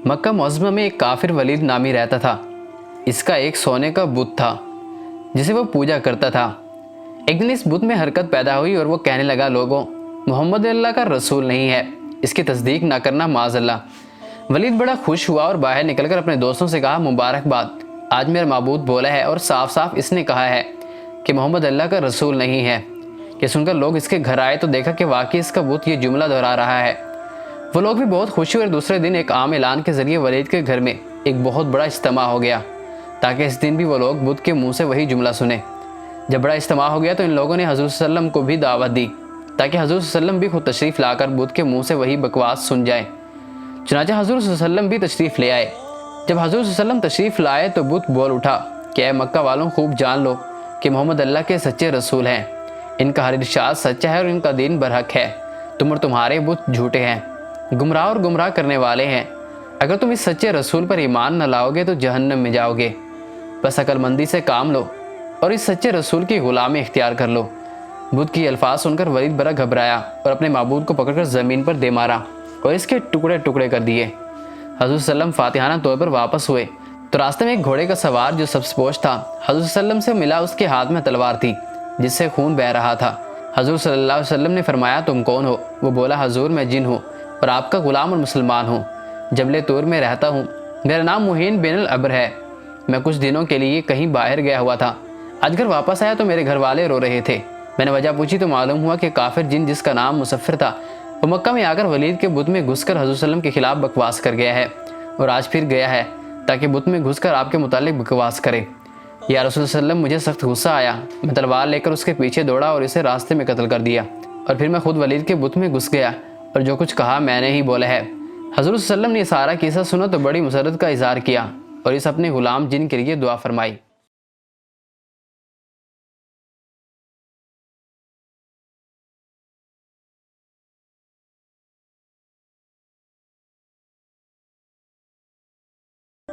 مکہ معظمہ میں ایک کافر ولید نامی رہتا تھا۔ اس کا ایک سونے کا بت تھا جسے وہ پوجا کرتا تھا۔ ایک دن اس بت میں حرکت پیدا ہوئی اور وہ کہنے لگا، لوگوں، محمد اللہ کا رسول نہیں ہے، اس کی تصدیق نہ کرنا معاذ اللہ۔ ولید بڑا خوش ہوا اور باہر نکل کر اپنے دوستوں سے کہا، مبارکباد، آج میرا معبود بولا ہے اور صاف صاف اس نے کہا ہے کہ محمد اللہ کا رسول نہیں ہے۔ یہ سن کر لوگ اس کے گھر آئے تو دیکھا کہ واقعی اس کا بت یہ جملہ دہرا رہا ہے۔ وہ لوگ بھی بہت خوش ہوئے اور دوسرے دن ایک عام اعلان کے ذریعے ولید کے گھر میں ایک بہت بڑا اجتماع ہو گیا تاکہ اس دن بھی وہ لوگ بت کے منہ سے وہی جملہ سنیں۔ جب بڑا اجتماع ہو گیا تو ان لوگوں نے حضور صلی اللہ علیہ وسلم کو بھی دعوت دی تاکہ حضور صلی اللہ علیہ وسلم بھی خود تشریف لا کر بت کے منہ سے وہی بکواس سن جائیں۔ چنانچہ حضور صلی اللہ علیہ وسلم بھی تشریف لے آئے۔ جب حضور صلی اللہ علیہ وسلم تشریف لائے تو بت بول اٹھا کہ اے مکہ والوں، خوب جان لو کہ محمد اللہ کے سچے رسول ہیں، ان کا ہر ارشاد سچا ہے اور ان کا دین برحق ہے، تم اور تمہارے بت جھوٹے ہیں، گمراہ اور گمراہ کرنے والے ہیں۔ اگر تم اس سچے رسول پر ایمان نہ لاؤ گے تو جہنم میں جاؤ گے، بس عقل مندی سے کام لو اور اس سچے رسول کی غلامی اختیار کر لو۔ بت کی الفاظ سن کر ولید بڑا گھبرایا اور اپنے معبود کو پکڑ کر زمین پر دے مارا اور اس کے ٹکڑے ٹکڑے کر دیے۔ حضور صلی اللہ علیہ وسلم فاتحانہ طور پر واپس ہوئے تو راستے میں ایک گھوڑے کا سوار جو سبز پوش تھا حضور صلی اللہ علیہ وسلم سے ملا۔ اس کے ہاتھ میں تلوار تھی جس سے خون بہہ رہا تھا۔ حضور صلی اللہ علیہ وسلم نے فرمایا، تم کون ہو؟ وہ بولا، حضور میں جن ہوں اور آپ کا غلام اور مسلمان ہوں، جبل طور میں رہتا ہوں، میرا نام مہین بن العبر ہے۔ میں کچھ دنوں کے لیے کہیں باہر گیا ہوا تھا، آج گھر واپس آیا تو میرے گھر والے رو رہے تھے۔ میں نے وجہ پوچھی تو معلوم ہوا کہ کافر جن جس کا نام مسفر تھا وہ مکہ میں آ کر ولید کے بت میں گھس کر حضور صلی اللہ علیہ وسلم کے خلاف بکواس کر گیا ہے اور آج پھر گیا ہے تاکہ بت میں گھس کر آپ کے متعلق بکواس کرے۔ یا رسول صلی اللہ علیہ وسلم، مجھے سخت غصہ آیا، میں تلوار لے کر اس کے پیچھے دوڑا اور اسے راستے میں قتل کر دیا، اور پھر میں خود ولید کے بت میں گھس گیا اور جو کچھ کہا میں نے ہی بولا ہے۔ حضور صلی اللہ علیہ وسلم نے یہ سارا قصہ سنا تو بڑی مسرت کا اظہار کیا اور اس اپنے غلام جن کے لیے دعا فرمائی۔